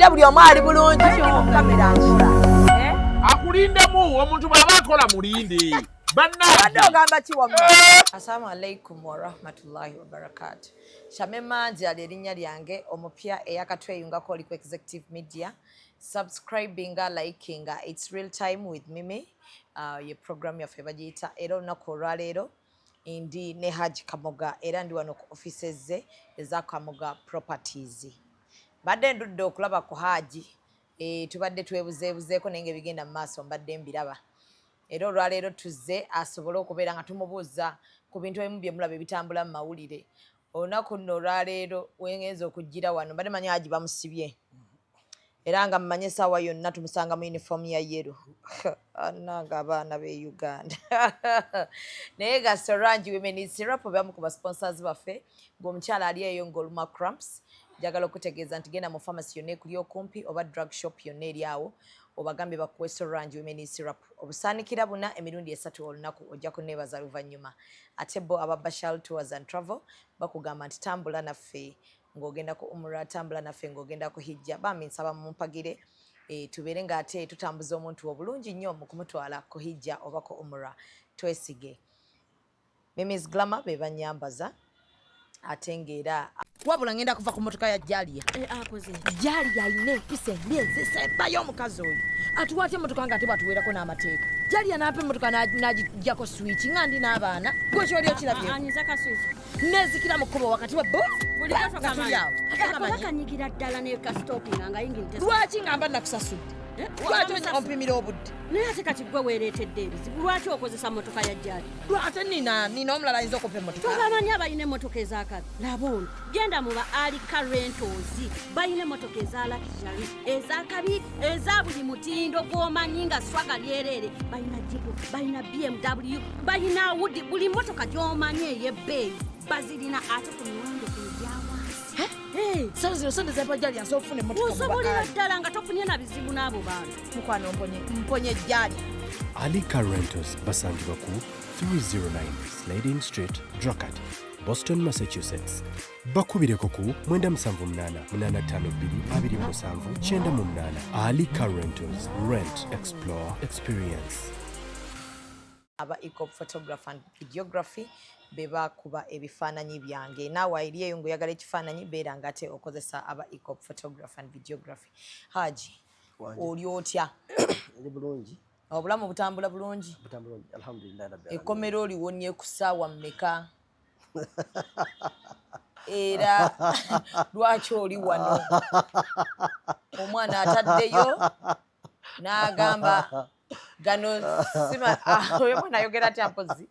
era buli omu ali bulungi kamera nsula akulindemu omuntu bw'aba akola mulinde badde ogamba ki wamma assalamu alaikum warahmatullahi wabarakatu Shamema Njali erinnya lyange omupya eyakatweyungako oli ku Executive Media subscribinga likinga it's real time with Mimi ye program yaffe bagiyita era olunaku olwaleero ndi ne Haji Kamoga era ndi wano ku offices ze eza Kamoga Properties badde ndudde okulaba ku Haji tubadde twebuzeebuzeeko naye ng'ebigenda mu maaso mbadde mbiraba era olwaleero tuzze asobole okubeera nga tumubuuza ku bintu ebimu bye mulaba ebitambula mu mawulire olunaku nno olwaleero wengenza okujjira wano mbadde manyi Haji bamusibye era nga mumanye essaawa yonna tumusanga mu uniform ya yero annanga abaana b'e Uganda naye ga Sorangi Women Syrup bamu ku basponsors baffe ng'omukyala ali eyo ng'oluma cramps njagala okutegeeza nti genda mu pharmacy yonna ekuli okumpi oba drug shop yonna eri awo obagambye bakuwe Sorangi Women Syrup obusaanikira buna emirundi 3 olunaku ojja kuneebaza luvannyuma ate bo aba Bashal Tours and Travel bakugamba nti tambula naffe ng'ogenda ku umra tambula naffe ng'ogenda ku hijja bambi nsaba mumpagire tubeere ng'ate tutambuza omuntu obulungi nnyo mu kumutwala ku hijja oba ku umra twesige Mimi's Glamour be banyambaza ate ng'era wabula ngenda kuva ku motoka ya Jalia akoze Jalia ayina empisa emyezi esembayo omukazi oyo atuwaate emotoka nga ate batuweerako n'amateeka Jalia n'apa emotoka n'agijjako switch nga ndi n'abaana gwe kyoli okirabye anyizaka switch nezikira mu kkubo wakati wa bo buli kato tuli awo akanyigira ddala ne kasitopinga nga yingirite lwaki nga mba nakusasudde lwaki ompimira obudde naye ate kati gwe weereetedde ebizibu lwaki okozesa motoka ya Jali lwate nina omulala ayinza okupa emotoka tobamanyi abalina emmotoka ezakabi laba ono genda mu ba Alika Rentals balina emmotoka eza luxury ezakabi eza buli mutindo gw'omanyi nga swaga lyereere balina jipu balina BMW balina Audi buli mmotoka gy'omanyi ey'ebbeeyi bazirina ate ku miwendo egyawansi sawo sonde zapa Jalia nsobola okufuna emotoka osobolera ddala nga tofunye na bizibu n'abo bantu mukwano mponye Jalia Alika Rentals basangibwa ku 309 Slade Street, Dracut, Boston, Massachusetts. Bakubireko ku 978-852-27-98. Alika Rentals. Rent, explore, experience. aba Eco Photography and Videography beba kuba ebifaananyi byange naawe eri eyo ng'oyagala ekifaananyi beera nga ate okozesa aba Eco Photography and Videography. Haji oli otya? Ndi bulungi. Obulamu butambula bulungi? Butambula alhamdulillah rabbil alamin. Ekkomero liwonye ku ssaawa mmeka? Era lwaki oli wano? Omwana ataddeyo n'agamba gano sima oyo mwana ayogera atya mpozi?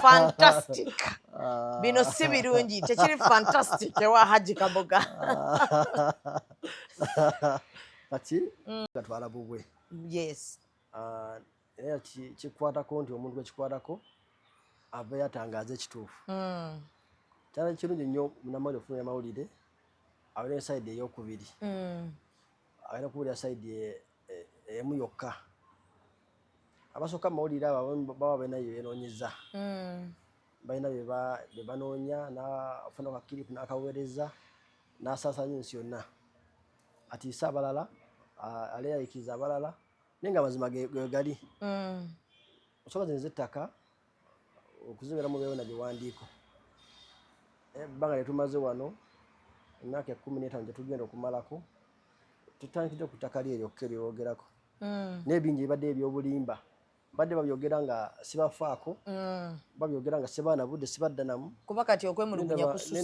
Fantastic. Bino si birungi tekiri fantastic ewa Haji Kamoga. Kati gatwala bubwe. Yes. Era kikwatako nti omuntu gwe kikwatako ava yatangaza ekituufu. Kyali kirungi nnyo munamali ofuna amawulire awera side ey'okubiri. Awera kuwulira side emu yokka. Abasooka amawulire abo baba balina bye beenoonyeza. Balina bye banoonya n'afuna akakiripu n'akaweereza n'asaasaanya ensi yonna. Atiisa abalala aleeyayikiriza abalala naye nga amazima ge gali. Osobola zenza ettaka okuziberamu beewona biwandiiko. Ebbanga lye tumaze wano emyaka 15 gye tugenda okumalako tutandikidde ku ttaka lye lyokka eryogerako. N'ebingi bibadde ebyobulimba badde babyogera nga sibafaako babyogera nga sibaana budde sibaddanamu kuba kati okwemulugunya kususse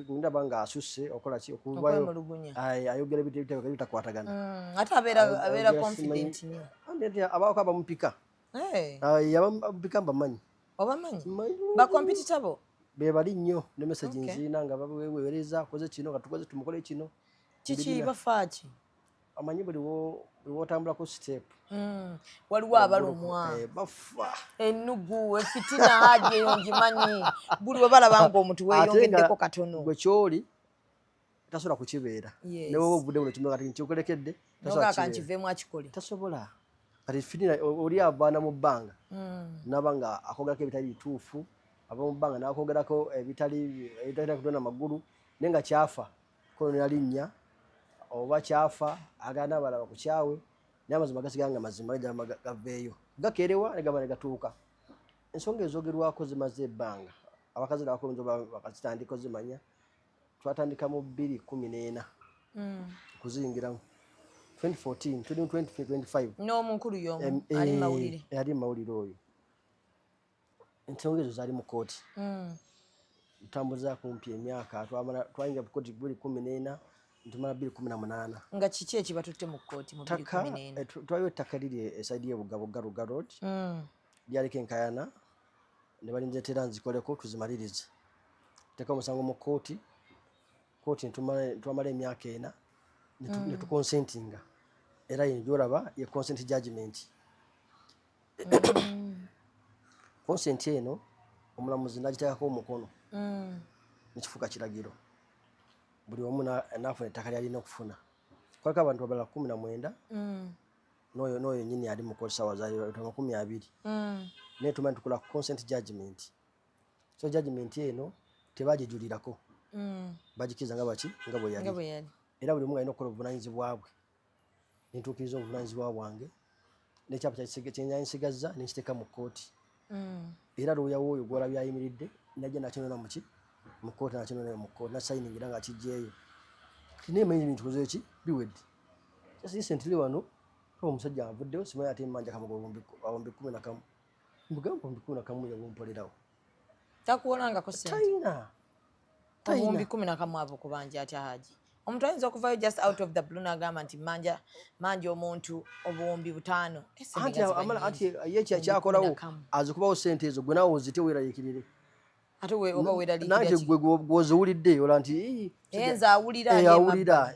ndaba nga asusse okola ki okuvayo ayogera bitakwatagana ate abeera confident nnyo abaako abamupika abamupika mbamanyi obamanyi bakompitita bo be bali nnyo ne message nzina nga baweereza koze kino nga tukoze tumukole kino kiki bafaaki amanyi buli wotambulako step waliwo abalumwa bafa ennugu efitina Haji eyo ngimanyi buli we balaba nga omuntu weeyongeddeko katono gwe kyoli tasobola kukibeera ne wowe obudde buno kimwe kati nkikolekedde nogaaka nkiveemu akikole tasobola kati fitina oli avaana mu bbanga naba nga akogerako ebitali bituufu ava mu bbanga n'akogerako ebitali kutona magulu naye nga kyafa kono yalinnya oba kyafa agana balaba ku kyawe n'amazima gasiganga mazima gaveeyo gakerewa ne gaba ne gatuuka ensonga ezoogerwako zimaze ebbanga abakazi nabo bakazitandika zimanya twatandika mu 2014 kuzingiramu 2014 2025 n'omukulu y'omu ali mawulire ali mawulire oyo ensonga ezo zaali mu kooti tutambuza kumpi emyaka twayingira mu kooti 2014 ntumala 2018 nga kiki ekibatutte mu kooti mu 2014 twaliwo ettaka liri esaidi y'ebugabo Garuga Road lyaliko enkayana ne balinzetera nzikoleko tuzimalirize teka omusango mu kooti twamala emyaka 4 ne tukonsentinga era yinjolaba ye consent judgment consent eno omulamuzi n'agiteekako omukono nekifuuka kiragiro buli omu n'afuna ettaka lyalina okufuna kwaliko abantu abalala 19 n'oyo nyini ali mu kooti sawa zaali 20 naye tumanyi tukola consent judgment so judgment eno tebagijulirako bagikiriza nga bwe yali era buli omu alina okukola obuvunaanyizibwa bwe nentuukiriza obuvunaanyizibwa bwange n'ekyapa kyenyanyisigazza nenkiteeka mu kooti era looyawo oyo gwolabye ayimiridde najja nakinona mu kooti nakinona mu kooti nasayiningira nga kijjeeyo kineemanyi ebintu koze ki biwedde recently wano omusajja avuddewo simanyi ate mmanja kamugo awombi 11 mbugamba 11 yabumpolerawo takuwolangako tayina obumbi 11 abo kubanja atya Haji omuntu ayinza okuvayo just out of the blue n'agamba nti manja omuntu obuwumbi 5 anti ye kyakolawo azikubawo sente ezo gwe nawe ozite weeraliikirire ate oba weeraliikirira nanti gwe gwoziwulidde ola nti enza awulira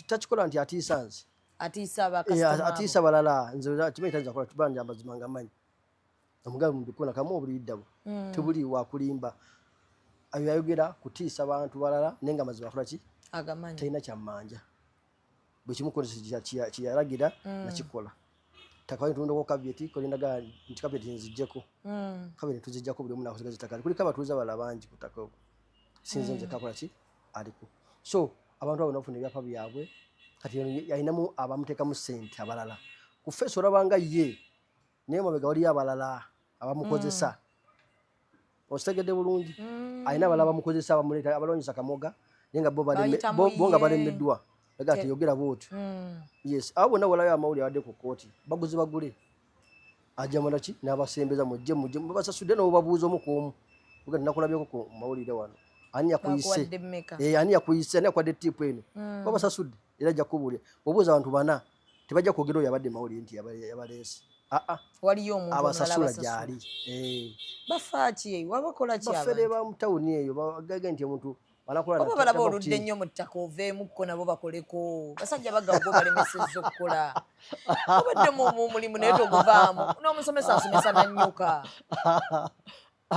takikola nti atiisa nze atiisa balala nze kimanyi tayinza kola tubanja amazima nga manyi omugabi mubikuna kamu obuliddabo tebuli wakulimba ayo ayogera kutiisa abantu balala nenga amazima akolaki agamanyi talina kyammanja bwe kimukozesa kiyalagira nakikola takawayi tulondako kabyeti kolindaga nti kabyeti nzijjeko kabyeti tuzijjako buli omu nakusigaza ettaka kuliko abatuuze abalala bangi ku ttaka sinze nze kakolaki aliko so abantu abo nafuna ebyapa byabwe kati yalinamu abamuteekamu ssente abalala ku feesi olabanga ye naye mabega waliyo abalala abamukozesa okitegedde bulungi alina abalala bamukozesa abamuleeta abalonyesa kamoga naye nga bo nga balemeddwa aga ati yogera bwotyo yes abo bonna walayo amawulire abadde ku kooti baguzi bagule ajamala ki n'abasembeza mujje babasasudde n'obabuuza omu ku omu uga nakulabyeko ku mawulire wano ani yakuyise ani yakuyise ani yakwadde ttiipu eno babasasudde era ajja kubuulira obuuza abantu bana tebajja kwogera oyo abadde mawulire nti yabaleese waliyo omuntu abasasula gyali bafaaki wabakola ki bafere ba mutawuni eyo bagage nti omuntu oba balaba oludde nnyo mu ttaka oveemukko nabo bakoleko basajja bagagwo balemesezza okukola obadde mu mulimu naye toguvaamu n'omusomesa asomesa nannyuka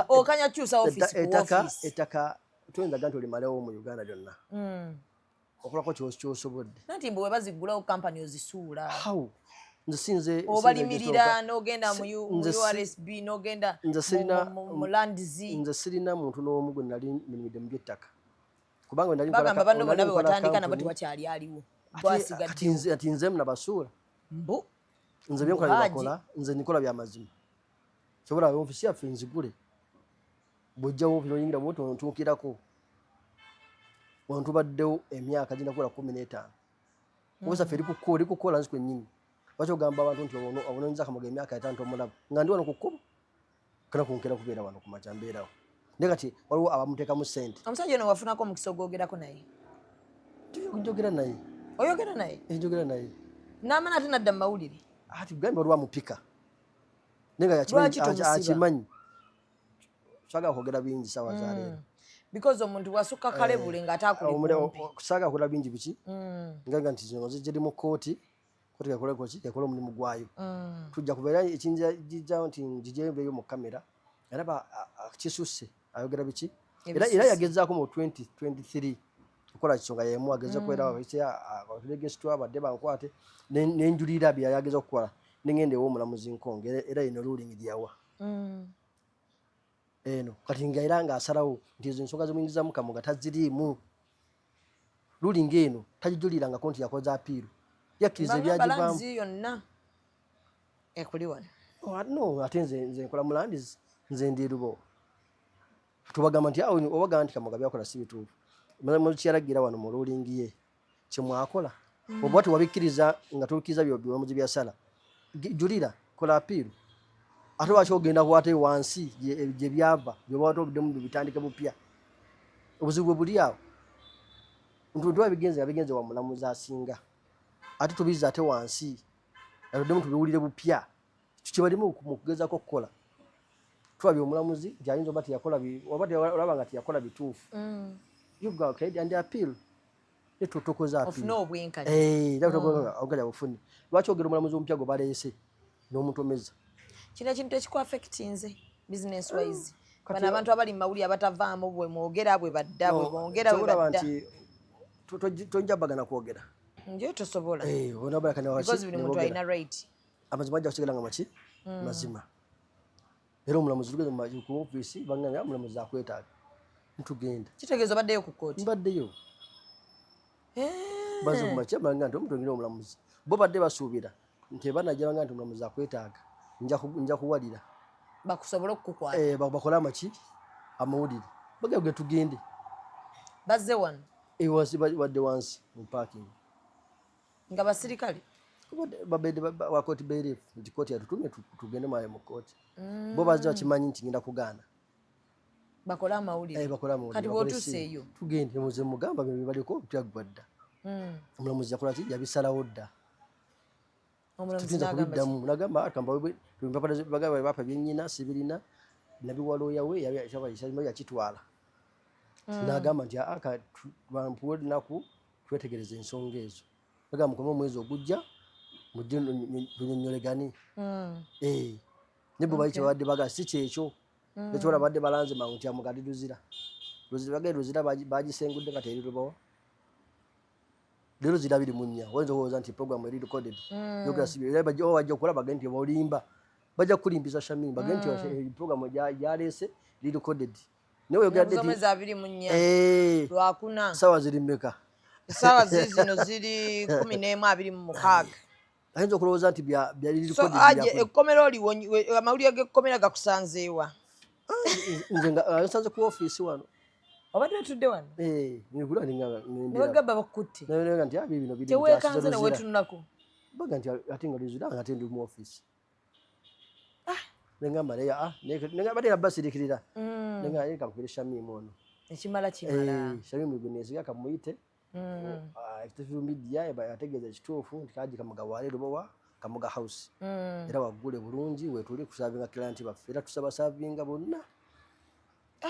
okanya kyusa office ku office ettaka tuyinzaga nti olimalewo mu Uganda lyonna okolako kyosobodde nanti mbu we baziggulawo kampani ozisuula nze obalimirira n'ogenda mu URSB n'ogenda mu landzi nze sirina muntu n'omu gwe nali mirimidde mu by'ettaka kubanga bagamba banno bonna be watandika nabo tewakyali aliwo gwasigadde ati nze nabasuula mbu nze byenkola byebakola nze nikola byamazima sobola ofisi yaffe nzigule bwojjawo ofisi oyingira bwotontuukirako wantubaddewo emyaka gina kukola 15 ofisi yaffe eri kukola nzi kwennyini lwaki ogamba abantu nti obunonyeza kamoga emyaka 5 omulaba nga ndi wano ku kkubo kana kunkera kubeera wano ku makya mbeerawo naye kati waliwo abamuteekamu ssente omusajja ono wafunako omukisa ogwogerako naye njogera naye oyogera naye njogera naye n'amana ate nadda mu mawulire ati gambe waliwo amupika naye nga akimanyi saagala kwogera bingi sawa zaleero because omuntu wasukka kale bule ng'ate akuli saagala kwogera bingi biki ngaga nti zino zijjeri mu kooti kooti yakola omulimu gwayo tujja kubeera ekiyinza gijja nti gijeeyo mu kamera era kisusse ayogera biki era yagezaako mu 2023 okukola kisonga yemu agezeeko era legesitwa abadde bankwate nenjulira bye yageza okukola nengenda ew'omulamuzi Nkonge era eno ruling gyawa eno kati nga era ng'asalawo nti ezo ensonga zimuyingizamu kamoga taziriimu ruling eno tajijuliranga konti yakoza appeal yakkiriza ebyagivaamu balanzi yonna ekuli wano no ate nze nkola mulandizi nze ndi Lubo tubagamba nti obagamba nti Kamoga byakola si bituufu mu kyalagira wano mu ruling ye kyemwakola oba tewabikkiriza nga tukkiriza by'omuzi byasala julira kola appeal ate lwaki ogenda kuwate wansi gye byava byobawate obuddemu bitandike bupya obuzibu buli awo ntuntu abigenze wa mulamuzi asinga ate tubiza ate wansi abiddemu tubiwulire bupya kibalimu mu kugezaako okukola twabye omulamuzi nti ayinza oba teyakola oba olaba nga teyakola bituufu you go ahead and appeal tutokoza appeal bufuni lwaki ogera omulamuzi omupya gwe baleese n'omutomeza kino ekintu ekikuaffectinze business wise bano abantu abali mu mawulire abatavaamu bwe mwogera bwe badda bwe mwogera bwe badda tonjabagana kwogera njo tosobola because buli muntu alina right amazima ajja kusigala nga maki mazima era omulamuzi tugeze ku ofiisi bangambye omulamuzi akwetaaga ntugenda kitegeeza baddeyo ku kooti mbaddeyo bazimumakya banga nti omutongera omulamuzi bo badde basuubira nti banajabanga nti omulamuzi akwetaaga nja kuwalira bakusobola okukukwata bakole amaki amawulire bagage tugende bazze wano badde wansi mu parking nga basirikale wakoti berefu nti kooti yatutumye tugende mwaye mu kooti bo bazze bakimanyi nti ngenda kugaana bakole amawulire kati bw'otuuseeyo tugende muze mugamba bye baliko byaggwa dda omulamuzi yakola ki yabisalawo dda nagamba akamba bapa byennyina sibirina nabiwalooya we yakitwala nagamba nti bampuwe olunaku twetegereza ensonga ezo bagamba mukome omwezi ogujja mujje tunyonyolegane ne bwe bali kyebadde baga si kyekyo ekyola badde balanze mangu nti amugadi luzira bagisengudde nga teri Lubowa leero zira biri munnya wenzo hoza nti program eri recorded yoga sibi bajja okola bagenti bolimba bajja kulimbiza Shamim bagenti program yalese eri recorded newe yoga date zomeza biri munnya lwakuna sawa ziri mmeka sawa zino ziri 11:26 ayinza okulowooza nti byali recorded so aje ekkomera oli amawulire g'ekkomera gakusanzeewa nze nga nsanze ku office wano obadde otudde wano nikula nebagamba bakutte nti bino biri teweekanze newetunulako baga nti ate nga lizira nga ate ndi mu office nengamba badde nabasirikirira nenga kankubire Shamim ono ekimala kimala Shamim gwe nesiga kamuyite executive media yategeeza ekituufu nti kaji Kamoga wale Lubowa Kamoga house era waggule bulungi wetuli kusavinga client baffe era tusaba savinga bonna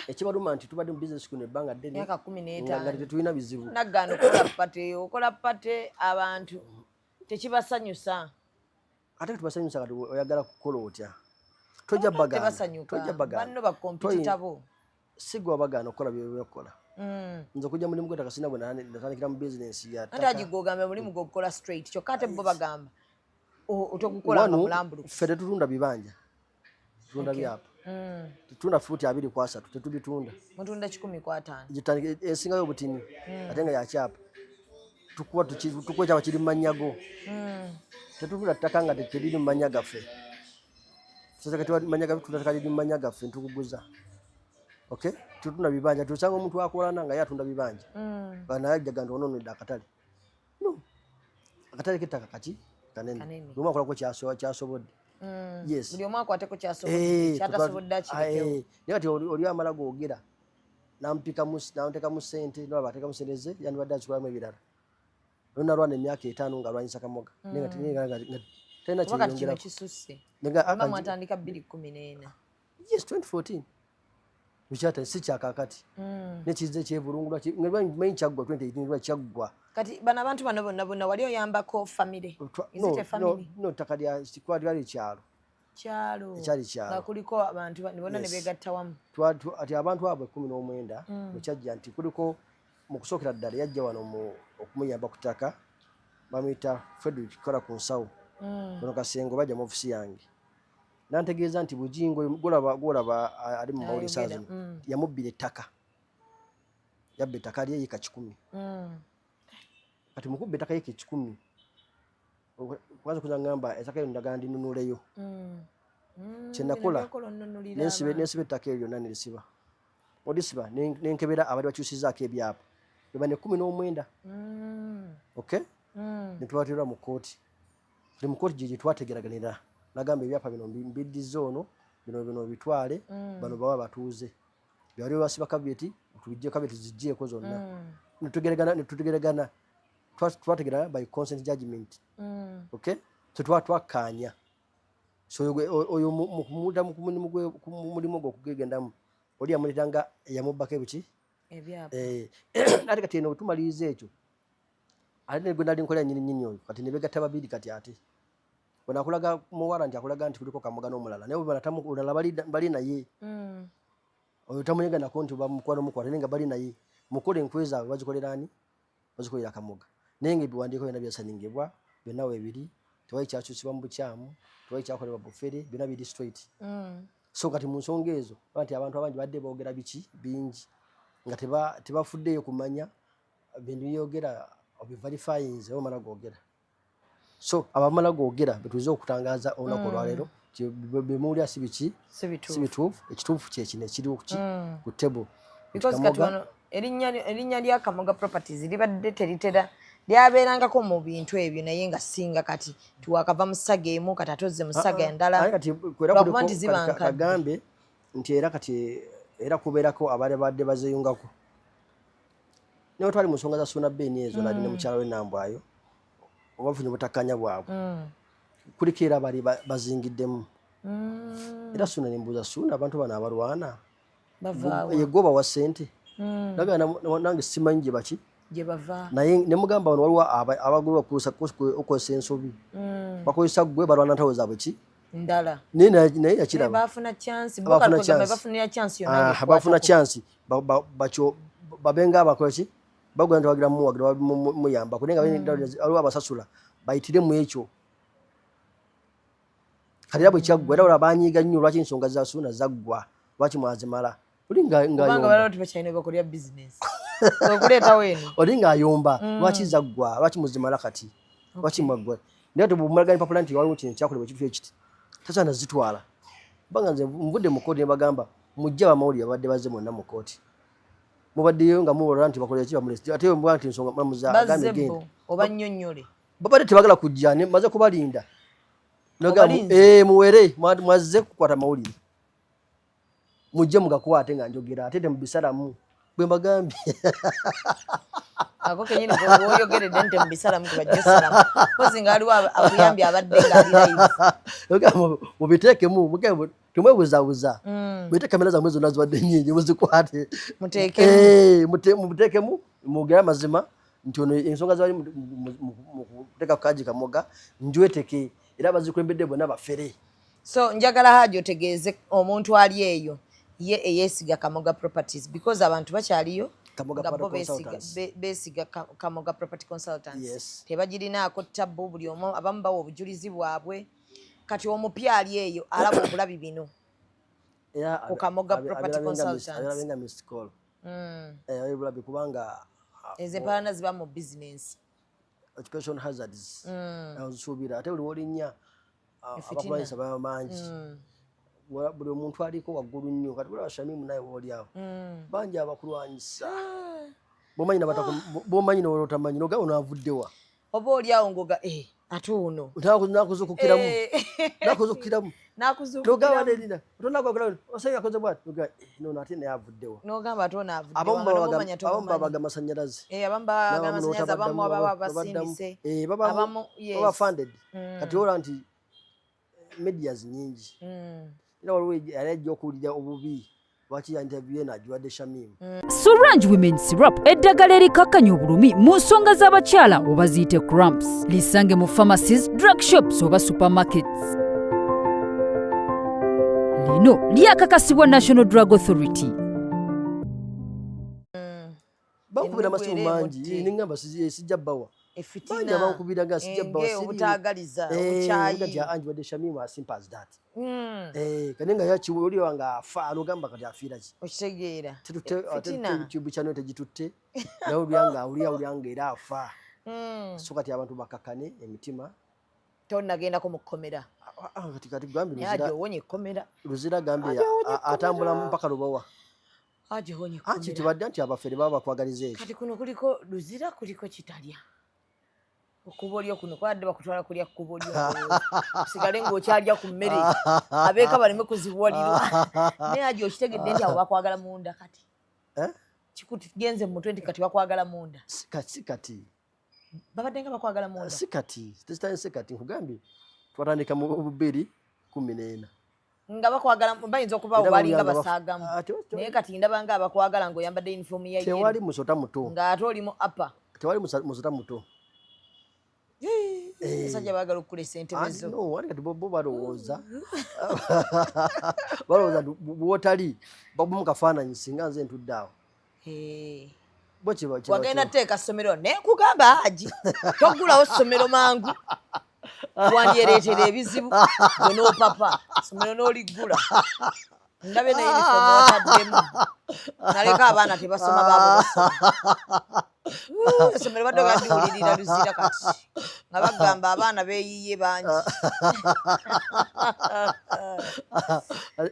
ekibaluma nti tubadde mu business kuno ebbanga ddene myaka 15 nga tetulina bizibu naggaana okola pate abantu tekibasanyusa ate tubasanyusa kati oyagala kukola otya tojja bagana banno bakompyuta bo sigwa bagana okola byekola nze kujja mulimu gwetakasina bwe natandikira mu business ate agigogambe mulimu gwokukola straight kyokka ate bo bagamba otokukola nga mulambulukufu ffe tetutunda bibanja tutunda byapa tutunda futi 2 tetubitunda mutunda 10 gitandika ensingayo obutini ate nga yakyapa tukuwa kyaba kiri mu mannya go tetutunda ttaka nga teriri mu mannya gaffe liri mu mannya gaffe ntukuguza okay tutunda bibanja tusanga omuntu akolana nga yatunda bibanja banayajjaga nti ononedde akatale no akatale k'ettaka kati kanene lumu akolako kyasobodde yes buli omu akwateko kyatasobodde akireke naye kati oli amala googera n'anteekamu ssente nolaba ateekamu ssente ze yandibadde azikolamu ebirala nalwana emyaka 5 nga alwanyisa Kamoga talina kino kisusse mwatandika 2014 yes 2014 bikyata si kyakakati nekize kyevulungulwa manyi kyaggwa 2018 lwa kyaggwa kati bano abantu bano bonna wali oyambako famire no ttaka lyali kyalo ekyali kyalo nga kuliko abantu bonna ne beegatta wamu ati abantu abo 19 bwekyajja nti kuliko mu kusookera ddala yajja wano okumuyamba ku ttaka bamuyita Frederick kola ku nsawo ono Kasengo bajja mu ofisi yange nantegeeza nti Bujingo gwolaba ali mu mawulire saazi yamubbira ettaka yabba ettaka lye yika 10 kati mukubbe ettaka yeke 10 kwanza kuzangamba ettaka eryo ndagala ndinunuleyo kyenakola nensiba ettaka eryo lyonna nerisiba odisiba nenkebera abali bakyusizaako ebyapa beba ne 19 okay netwaterera mu kooti tuli mu kooti gye twategeraganira nagamba ebyapa bino mbiddiza ono bino bitwale bano bawa batuuze byali basiba kabeti tubijje kabeti zijjeeko zonna netutegeragana twategera by consent judgment okay twakkaanya so oyo mulimu gw'okugegendamu oli amuletanga eyamubbako ebiki ate kati eno wetumaliriza ekyo ate negwe nali nkolera nyininyini oyo kati nebegatta babiri kati ate bonakulaga muwala nti akulaga nti kuliko Kamoga n'omulala naye olala bali naye oyo tamunyeganako nti bamukwano mukwata naye nga bali naye mukole enkwe zaabwe bazikolera ani bazikolera Kamoga naye nga ebiwandiiko byonna byasaningibwa byonna weebiri tewali kyakyusibwa mu bukyamu tewali kyakolebwa bufere byonna biri straight so kati mu nsonga ezo nti abantu abangi badde boogera biki bingi nga tebafuddeyo kumanya bintu byogera obiverifyinze omala googera so abamala googera betuze okutangaza olunaku olwaleero bemuulya si biki si bituufu ekituufu kyekino ekiri ku table because kati wano erinnya lya Kamoga Properties libadde teritera lyabeerangako mu bintu ebyo naye nga singa kati tiwakava mu ssaga emu kati atozze mu ssaga endala lwakuba nti kagambe nti era kati era kubeerako abaali badde bazeyungako naye twali mu nsonga za Suuna Beni ezo nali ne mukyala we Nambwayo obafunye obutakkanya bwabwe kuliko era bali bazingiddemu era Suuna nembuuza Suuna abantu bano abalwana yegoba wa ssente nange simanyi gye baki naye nemugamba wano waliwo abagolwa okukozesa ensobi bakozesa gwe balwana ntawo zaabwe ki ndala naye yakiraba bafuna chance bakyo babenga abakoki bagula ntawagira muyamba kulenga waliwo abasasula bayitire mu ekyo kati era bwe kyaggwa era olaba banyiiga nnyo lwaki ensonga za Suuna zaggwa lwaki mwazimala oli ng'ayomba lwaki zaggwa lwaki muzimala kati lwaki mwaggwa naye tebumulagani papula nti waliwo kino kyakolebwa ekintu ekiti tasaana zitwala banga nze nvudde mu kooti ne bagamba mujja bamawulire babadde bazze mwonna mu kooti mubaddeyo nga muwola nti bakolera ki bamulesi ate mbwa nti ensonga mulamuzaagambye genda oba nnyonnyole babadde tebagala kujja maze kubalinda muwere mwazze kukwata mawulire mujje mugakwate nga njogera ate temubisalamu bwe mbagambye ako kenyini bwoyogeredde nti mubisalamu tebajja salamu kozi nga aliwo akuyambye abadde ngaali live mubiteekemu temwebuzabuza mwite kamera zammwe zonna zibadde nnyingi muzikwate muteekemu mwogere amazima nti ono ensonga zabali mu kuteeka ku Kaji Kamoga njweteke era bazikulembedde bonna bafere so njagala Haji otegeeze omuntu ali eyo ye eyeesiga Kamoga Properties because abantu bakyaliyo nga bo beesiga Kamoga Property Consultants tebagirinaako ttabu buli omu abamu bawa obujulizi bwabwe kati omupya ali eyo alaba obulabi bino ku Kamoga Property Consultants bulabi kubanga ezempalana ziba mu business occupation hazards ozisuubira ate buli wolinnya abakulwanyisa baba mangi buli omuntu aliko waggulu nnyo kati bulaba Shamimu naye woolyawo bangi abakulwanyisa bomanyi notamanyi noga ono avuddewa oba olyawo ngoga ate ono nakuzukukiramu togawanelina otonagogala osayi akoze bwati nono ate naye avuddewa nogamba ate ono abamu babaga masanyalaze abamu babaga masanyalaze abamu ababa basindise baba funded kati ola nti medias nyingi era waliwo yajja okuwulira obubi lwaki ya interview nagiwadde Shamimu. Surange Women Syrup eddagala erikakkanya obulumi mu nsonga z'abakyala oba ziyite cramps. Lisange mu pharmacies, drug shops oba supermarkets. Lino lyakakasibwa National Drug Authority. Bakubira amasimu mangi ningamba sijja bbawa. Banja bakubiraga sijja bbawa siri. Obutagaliza obuchayi. Anji wadde Shamimu as simple as that. Kanenga yakiwuli wanga afa alogamba kati afiira ki. Okitegeera. Fitina. YouTube channel tegitutte. Nawe byanga ulyanga era afa. so kati abantu bakakane emitima tonnagendako mu kkomera kati gambi aje owonye ekkomera Luzira gambi atambula mpaka Lubowa aje owonye anti ekkomera tibadde nti abafere baba bakwagaliza ekyo kati kuno kuliko Luzira kuliko kitalya okubolyo kuno kwadde bakutwala kulya kubolyo sigale ng'okyalya ku mmere abeeka baleme kuzibuwalirwa naye aje okitegedde nti abo bakwagala munda kati kikugenze mu mutwe nti kati bakwagala munda si kati babadde nga bakwagala munda si kati tekitandise kati nkugambye twatandika mu 2014 nga bakwagala bayinza okuba balinga basaagamu naye kati ndaba nga abakwagala ng'oyambadde yunifoomu ya tewali musota muto ng'ate olimu apa tewali musota muto basajja baagala okukula esente bezo wali kati bo balowooza bwotali babumu kafaananyi singa nze ntudde awo wagenda teeka ssomero nekugamba Haji togulawo ssomero mangu wandyereetera ebizibu gwe n'opapa ssomero n'oliggula ndabe ne yunifoomu wataddemu naleka abaana tebasoma baabo basoma essomero badde gandiwulirira Luzira kati nga bagamba abaana beeyiye bangi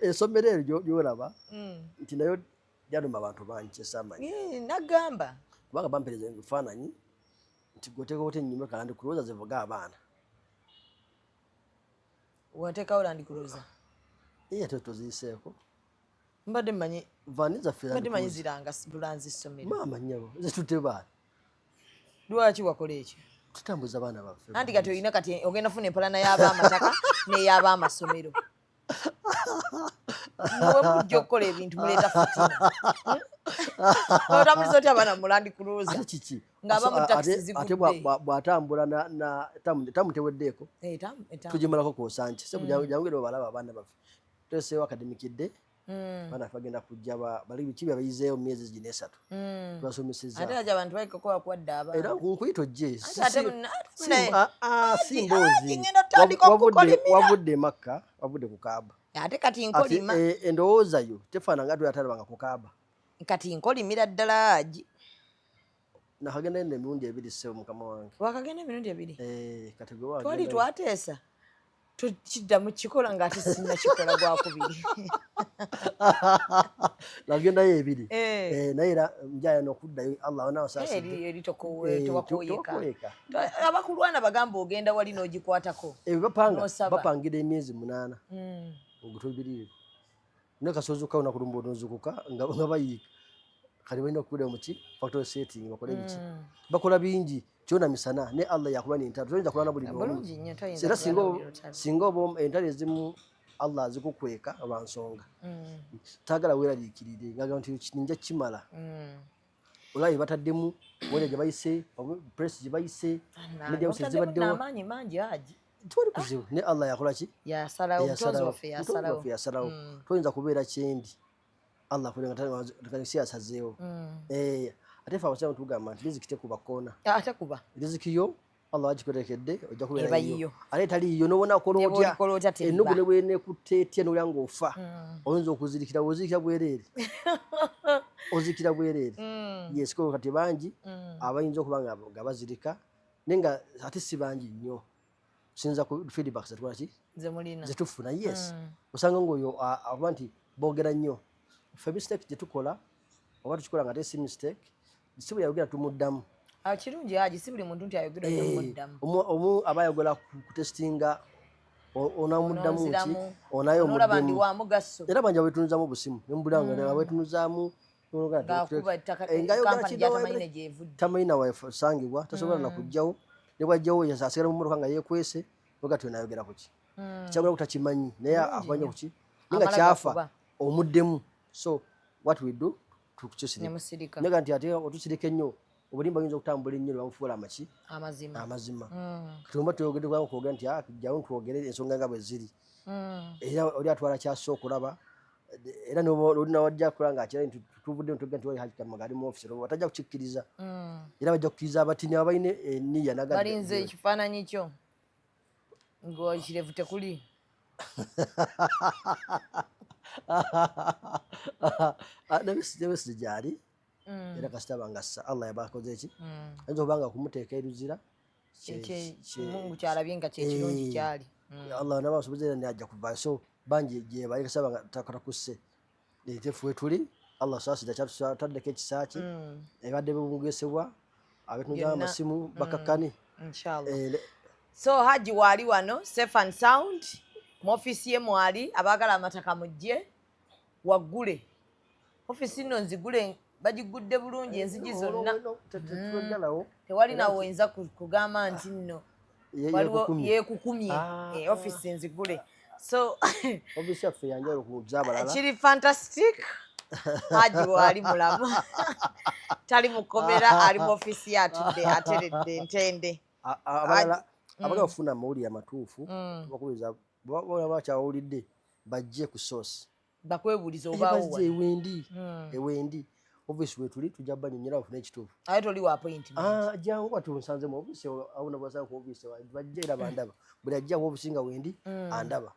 essomero eryo gyolaba nti nayo lyaluma abantu bangi kyesamanyi nagamba kubanga bampereza ebifaananyi nti goteekawo ennyuma kalandi kulooza zivuga abaana wateekawo landi kuloza ate toziyiseeko mbadde mmanyi vaani zaffe mbadde manyi ziranga bulanzi ssomero maama nnyabo zitutte baana lwaki wakola ekyo tutambuza abaana baffe anti kati olina kati ogenda funa empalana y'ab'amataka n'ey'ab'amasomero muwe mujja okukola ebintu muleeta fitina otambuliza otya abaana mulandi kuloza ate kiki ng'abamu takisi ate zigudde bw'atambula tamu teweddeeko tugimalako kwosanki se jangu era balaba abaana baffe tweseewo akademikidde abaana baffe bagenda kujja bali biki bye bayizeewo mu myezi gino 3 tubasomesezza ate aja abantu baliko bakwadda abaana era nkuyita ojje ate simboozi ngenda otandika okukolimira wavudde Makka wavudde ku Kaaba ate kati nkolima endowooza yo tefaana nga tweyatalabanga ku Kaaba kati nkolimira ddala Haji nakagenda enda emirundi 2 ssebo mukama wange wakagenda emirundi 2 kati gwe twali twateesa tukiddamu kikola ng'ate sinnakikola gwakubiri nagendayo 2 naye era njaya n'okuddayo Allah eri tobakoyeka abakulwana bagamba ogenda wali n'ogikwatako bapangira emyezi 8 ogutubirire nekasozuka nakulumba onozukuka nga bayiika kali balina okubeera muki factory setting bakole biki bakola bingi kyona misana ne Allah yakuba n'entalo toyinza kulwana buli bulungi nnyo era singa oba entalo ezimu Allah azikukweka olwansonga taagala weeraliikirire ngagamba nti ninja kimala olwaye bataddemu wone gye bayise press gye bayise media houses zibaddewo n'amaanyi mangi Haji tewali kuzibu ne Allah yakola ki yasalawo mutonzi waffe yasalawo toyinza kubeera kyendi Allah kulenga siyasazeewo ate fe abasiramu tugamba nti riziki tekuba koona ate kuba riziki yo Allah wagikuteekedde ojja kubeera yiyo ate etaliiyo nobona kola otya ennugu ne bwenekutte etya nolya ng'ofa oyinza okuzirikira ozirikira bwereere ozirikira bwereere yesiko kati bangi abayinza okuba nga bazirika naye nga ate si bangi nnyo sinza ku feedback zetwaki zetufuna yes osanga ngaoyo aba nti boogera nnyo fe mistake gyetukola oba tukikola nga te si mistake si buli ayogera tumuddamu kirungi Haji si buli muntu nti ayogera tumuddamu omu aba ayogera ku testinga onamuddamu ki onayo omuddemu era banja wetunuzaamu obusimu nembulanga wetunuzaamu tamanyi nawe sangibwa tasobola nakujjawo nebwajjawo asigala mu mmotoka nga yeekwese oga tionayogera kuki kyagula kutakimanyi naye akwanya kuki nga kyafa omuddemu so what we do tukukyusirika nega nti ate otusirika ennyo obulimba oyinza okutambula ennyo nebamufuula amaki amazima katumba tuyogedde kubanga kwogera nti jjawo ntwogere ensonga nga bwe ziri era oli atwala kyasa okulaba era nolinawadja kola nga akira tuvudde ntugga nti Haji Kamaga ali mu ofisi batajja kukikkiriza era bajja kukkiriza abatini abalina eniya balinze ekifaananyi kyo ng'okirevu tekuli nebesi gyali era kasita bangassa Allah yabakoze eki ayinza obanga kumuteeka eruzira Mungu kyalabye nga kyekirungi kyali Allah nabasobozera najja kuva so bangi gye bali kasaba nga takatakusse tefuwe tuli Allah sasida kyatutaddeko ekisaaki ebadde bumugesebwa abetunza amasimu bakakani inshallah. So Haji wali wano safe and sound mu office ye mwali abagala amataka mujje waggule office nno nzigule bagigudde bulungi enzigi zonna tewali nawe oyinza kugamba nti nno waliwo yeekukumye office nzigule so office yaffe yanjalo kuza abalala kiri fantastic. Haji wali mulamu tali mukomera ali mu office yatudde ateredde ntende abalala abaga bafuna amawulire amatuufu bakubiza bakyawulidde bajje ku source bakwebuliza obaawo ewendi office wetuli tujja banyonyera bafuna ekituufu aye toli wa appointment jangu batunsanze mu office awuna basaba ku office bajje era bandaba buli ajja ku office nga wendi andaba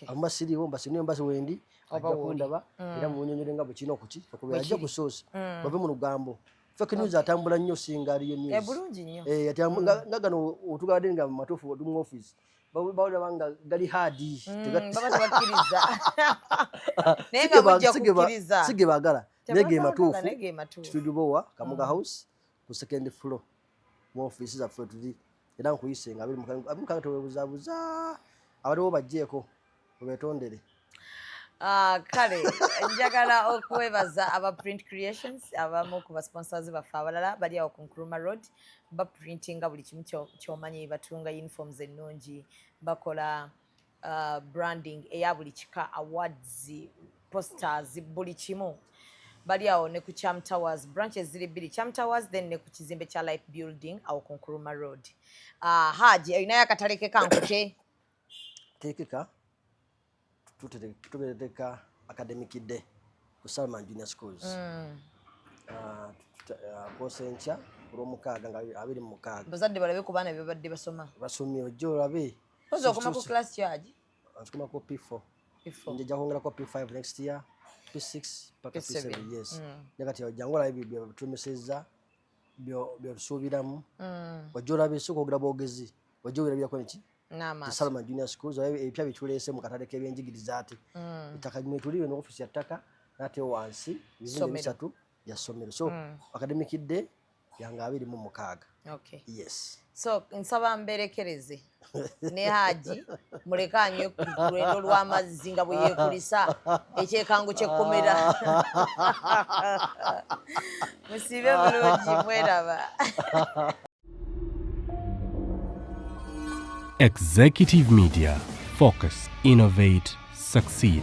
amasiriwo mbasiniyo mbasi wendi ajja kundaba era munyonyere nga bukino okuki okubera ajja ku source bave mu lugambo fake news atambula nnyo singa aliyo news bulungi nnyo nga gano otugadde nga mu matuufu odi mu office bawulira nga gali hadi tebakkiriza naye nga mujja kukkiriza sige bagala nege matuufu tutudubowa Kamuga House ku second floor mu office zaffe tuli era nkuyise nga abimukanga tewebuzabuza abaliwo bajjeeko webetondere kale njagala okwebaza aba Print Creations abamu ku basponsors baffe abalala bali awo ku Nkrumah Road baprintinga buli kimu kyomanyi batunga uniforms ennungi bakola branding eya buli kika awards posters buli kimu bali awo ne ku Cham Towers branches ziri bbiri Cham Towers then ne ku kizimbe kya Light Building awo ku Nkrumah Road. Haji olinayo akatale ke kankuke tekeka tutereka academic day ku Salman Junior Schools kosencha kulomukaaga nga 26 bazadde balabe ku baana bebadde basomye ojjo olabe ozo okoma ku class charge asukuma ko P4 nje kwongera ko P5 next year P6 paka P7 yes nakati ojangola ibyo tumeseza byo subiramu ojjo olabe sokogera bogezi ojjo birabya ko niki Salman Junior Schools ebipya bitulese mu katale k'ebyenjigiriza ate itaka limwe tuliwe no office yattaka nate wansi bizimbe 3 ya somero so academic day yanga 26 okay yes so nsaba mberekereze ne Haji mulekanye ku lwendo lw'amazzi nga bwe yeekulisa ekyekango ky'ekkomera musibe bulungi mweraba. Executive Media. Focus, innovate, succeed.